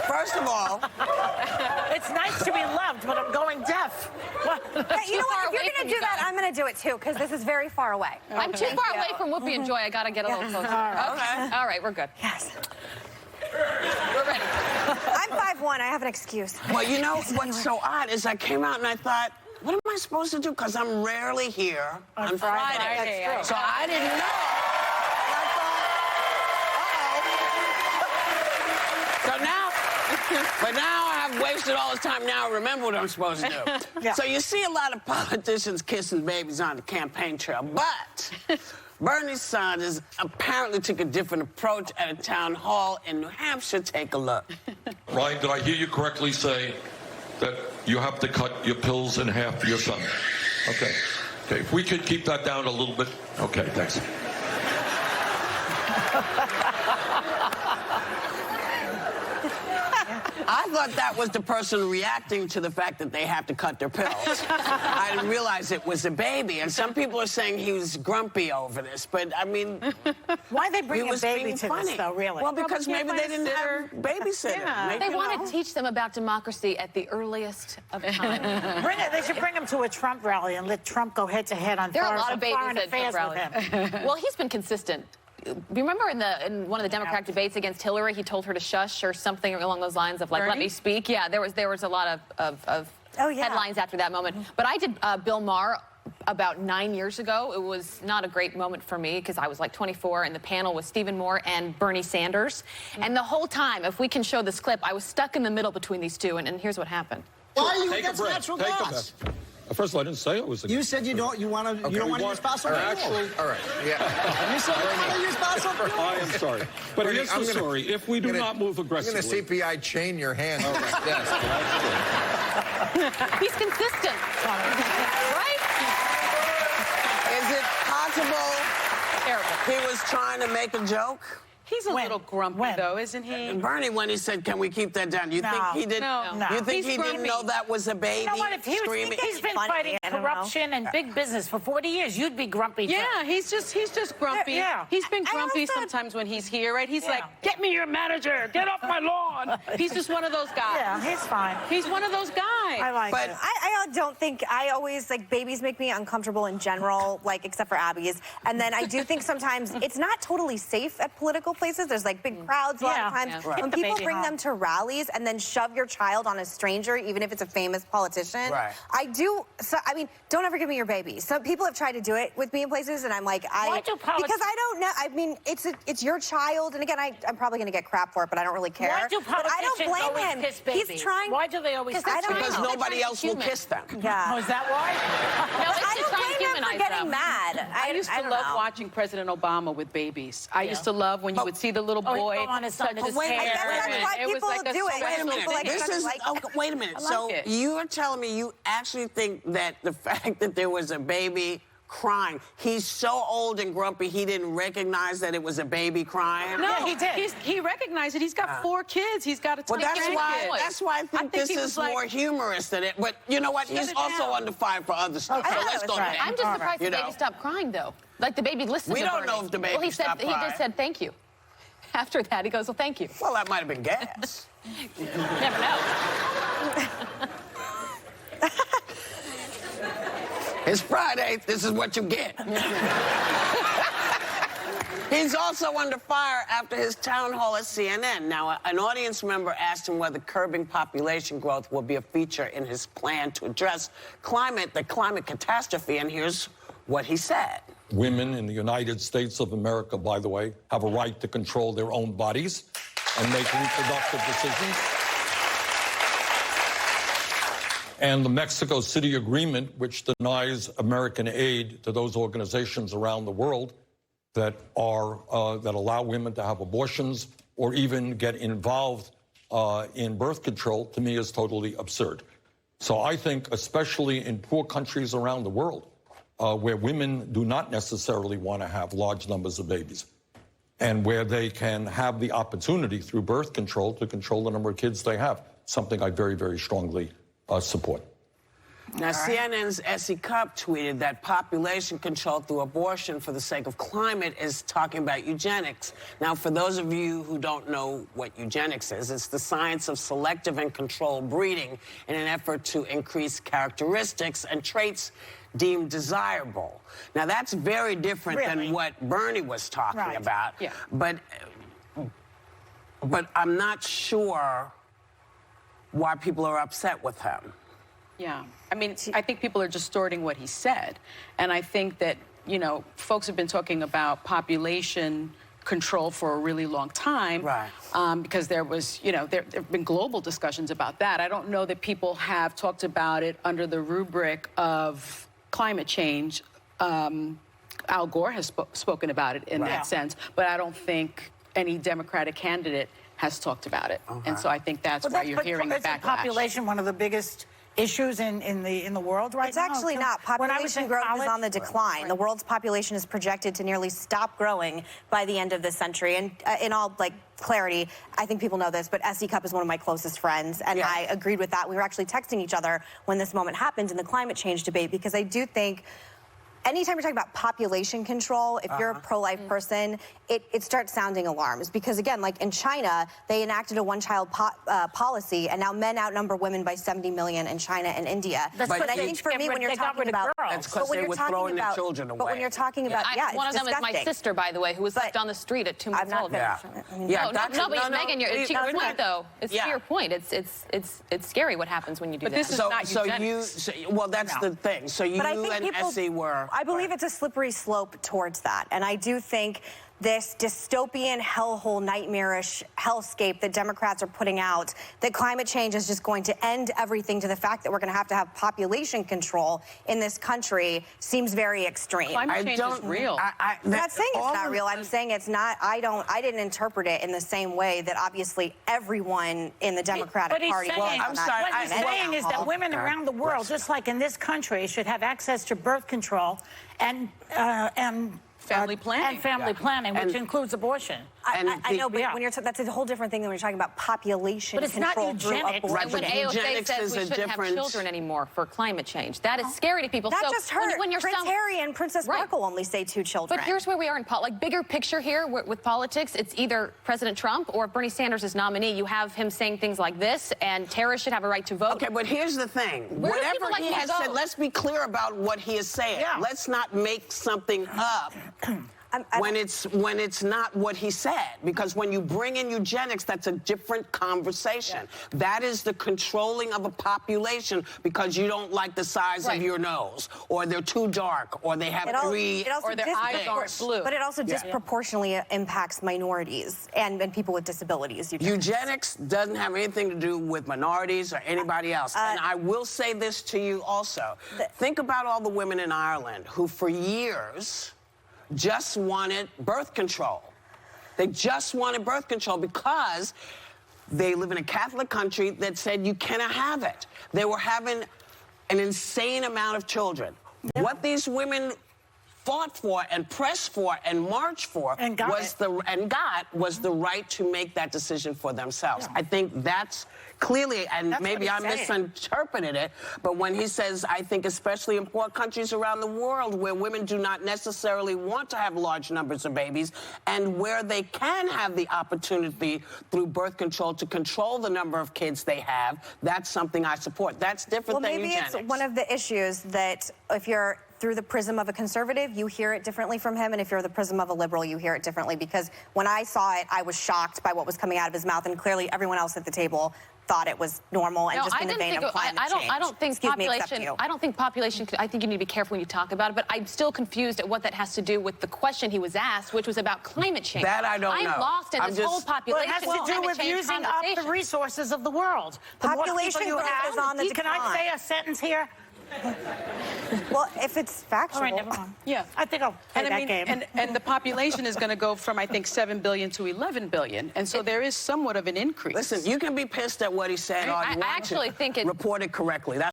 First of all, It's nice to be loved, but I'm going deaf. Yeah, you know what? If you're going to do that, I'm going to do it too, because this is very far away. I'm too far away from Whoopi and Joy. I got to get a little closer. All right, we're good. Yes. We're ready. I'm 5'1". I have an excuse. well, you know what's so odd is I came out and I thought, what am I supposed to do? Because I'm rarely here on Friday. That's So I didn't know. And I thought, uh-oh. So now, but now I've wasted all this time. Now I remember what I'm supposed to do. Yeah. So you see a lot of politicians kissing babies on the campaign trail, but Bernie Sanders apparently took a different approach at a town hall in New Hampshire. Take a look. Ryan, did I hear you correctly say that you have to cut your pills in half for your son? Okay. Okay, if we could keep that down a little bit. Okay, thanks. I thought that was the person reacting to the fact that they have to cut their pills. I didn't realize it was a baby. And some people are saying he was grumpy over this. But, I mean, Why they he bring a was baby being to funny. this, though, really? Well, because maybe they didn't have babysitter. Yeah. Maybe, They you want know. to teach them about democracy at the earliest of time. They should bring him to a Trump rally and let Trump go head-to-head on There are a lot foreign of babies affairs at with Trump him. Well, he's been consistent. Remember in one of the Democratic debates against Hillary, he told her to shush or something along those lines of like, let me speak. Yeah, there was a lot of headlines after that moment. But I did Bill Maher about 9 years ago. It was not a great moment for me because I was like 24 and the panel was Stephen Moore and Bernie Sanders. And the whole time, if we can show this clip, I was stuck in the middle between these two, and here's what happened. Why are you against natural gas? First of all, I didn't say I was against. You said you don't. You want to. You don't want to use fossil fuel. All right. Yeah. You said you want to use fossil fuel. I am sorry. But here's the story. If we do not move I'm aggressively... going to CPI chain your hand. Yes. He's consistent. Right? Is it possible Terrible. he was trying to make a joke? He's a little grumpy, though, isn't he? And Bernie, when he said, can we keep that down, you think he didn't? No. You think He's he didn't grumpy. know that was a baby You know what? If he was, screaming? he's been Funny, fighting I don't know. corruption and big business for 40 years. You'd be grumpy. too. Yeah, he's just grumpy. Yeah. He's been I grumpy also- sometimes when he's here, right? He's Yeah. like, get me your manager, get off my lawn. He's just one of those guys. Yeah, he's fine. He's one of those guys. I like But it. I don't think, I always, like, babies make me uncomfortable in general, like, except for Abby's. And then I do think sometimes it's not totally safe at political places. There's, like, big crowds a lot of times. Yeah. Right. When Get the people baby bring home. them to rallies and then shove your child on a stranger, even if it's a famous politician, Right. I mean, don't ever give me your baby. Some people have tried to do it with me in places, and I'm like, Why do because I don't know. I mean, it's your child, and again, I'm probably going to get crap for it, but I don't really care. Why do But I don't politicians blame always him. kiss babies? He's trying. Why do they always kiss I don't Because know. nobody else will human. kiss them. Yeah. Oh, is that why? No, it's I to don't try and blame him for humanize getting them. mad. I used to don't love know. watching President Obama with babies. I used to love when you would see the little Oh, he'd boy go on his son touch his wait, I hair. guess that's and why it was people like a do it. special Wait a minute. People like This to is like- okay, wait a minute. I like So it. you are telling me you actually think that the fact that there was a baby crying, he's so old and grumpy he didn't recognize that it was a baby crying? No, Yeah, he did. He recognized it. He's got 4 kids. He's got a Well, ton of that's kids. why I think this he was is like, more humorous than it. But you know what? Shut He's it also down. under fire for other stuff. I So thought let's it go was to right. that. I'm just surprised You the baby know. stopped crying, though. Like the baby listened We to don't Bernie. know if the baby Well, he said stopped he crying. just said thank you. After that, he goes, well, thank you. Well, that might have been gas. Never know. It's Friday. This is what you get. He's also under fire after his town hall at CNN. Now, an audience member asked him whether curbing population growth will be a feature in his plan to address the climate catastrophe, and here's what he said. Women in the United States of America, by the way, have a right to control their own bodies and make reproductive decisions. And the Mexico City Agreement, which denies American aid to those organizations around the world that allow women to have abortions or even get involved in birth control, to me is totally absurd. So I think, especially in poor countries around the world, where women do not necessarily want to have large numbers of babies, and where they can have the opportunity through birth control to control the number of kids they have, something I very, very strongly support. Now, CNN's Essie Cupp tweeted that population control through abortion for the sake of climate is talking about eugenics. Now, for those of you who don't know what eugenics is, it's the science of selective and controlled breeding in an effort to increase characteristics and traits deemed desirable. Now, that's very different than what Bernie was talking about. Yeah. But I'm not sure why people are upset with him. Yeah. I mean, I think people are distorting what he said. And I think that, you know, folks have been talking about population control for a really long time. Right. Because there was, you know, there have been global discussions about that. I don't know that people have talked about it under the rubric of climate change. Al Gore has spoken about it in that sense, but I don't think any Democratic candidate has talked about it. And so I think that's why you're hearing the backlash. Isn't population one of the biggest issues in the world right now? It's actually not. Population growth is on the decline. The world's population is projected to nearly stop growing by the end of this century. And in all clarity, I think people know this, but Essie Cupp is one of my closest friends, and I agreed with that. We were actually texting each other when this moment happened in the climate change debate, because I do think anytime you're talking about population control, if you're a pro-life person, it starts sounding alarms. Because again, like in China, they enacted a one-child policy, and now men outnumber women by 70 million in China and India. But I think for me, when you're talking about That's because they were throwing their children away. But when you're talking about, one it's of them is my disgusting. sister, by the way, who was left on the street at 2 months I'm not old. finished. But Megan, to your point, though, it's to your point. It's scary what happens when you do that. But this is not eugenics. Well, that's the thing. So you and Essie were. I believe it's a slippery slope towards that, and I do think this dystopian, hellhole, nightmarish hellscape that Democrats are putting out, that climate change is just going to end everything to the fact that we're going to have population control in this country, seems very extreme. Climate change is real. I'm not saying it's not real. I'm saying it's not. I didn't interpret it in the same way that obviously everyone in the Democratic Party. I'm sorry. What he's saying is that women around the world, just like in this country, should have access to birth control and family planning. And family planning, which includes abortion. I know, but when you're that's a whole different thing than when you're talking about population But it's not control through eugenics. abortion. When AOC eugenics says is we a shouldn't have different- children anymore for climate change, that is scary to people. Not So just her. when you're Prince Harry and Princess Markle only say 2 children. But here's where we are in bigger picture here with politics. It's either President Trump or if Bernie Sanders is nominee, you have him saying things like this, and terrorists should have a right to vote. Okay, but here's the thing. Where do Whatever people like he to has go? said, let's be clear about what he is saying. Yeah. Let's not make something up. When it's not what he said, because when you bring in eugenics, that's a different conversation. That is the controlling of a population because you don't like the size of your nose, or they're too dark, or they have or their eyes aren't blue. But it also disproportionately impacts minorities and people with disabilities. Eugenics doesn't have anything to do with minorities or anybody else. And I will say this to you also. Think about all the women in Ireland who for years just wanted birth control. They just wanted birth control because they live in a Catholic country that said you cannot have it. They were having an insane amount of children. What these women fought for and pressed for and marched for was the right to make that decision for themselves. I think that's clearly, and maybe I misinterpreted it, but when he says, I think especially in poor countries around the world where women do not necessarily want to have large numbers of babies, and where they can have the opportunity through birth control to control the number of kids they have, that's something I support. That's different than eugenics. Maybe it's one of the issues that if you're through the prism of a conservative, you hear it differently from him, and if you're the prism of a liberal, you hear it differently, because when I saw it, I was shocked by what was coming out of his mouth, and clearly everyone else at the table thought it was normal and just in the vein of climate change. I don't think population, I think you need to be careful when you talk about it, but I'm still confused at what that has to do with the question he was asked, which was about climate change. That I don't know. I'm lost in this whole population. Well, it has to do with using up the resources of the world. Population growth is on the decline. Can I say a sentence here? Well, if it's factual. All right, never mind. Yeah. I think I'll play that game. And the population is going to go from, I think, 7 billion to 11 billion. And so there is somewhat of an increase. Listen, you can be pissed at what he said all you want I actually think report it correctly.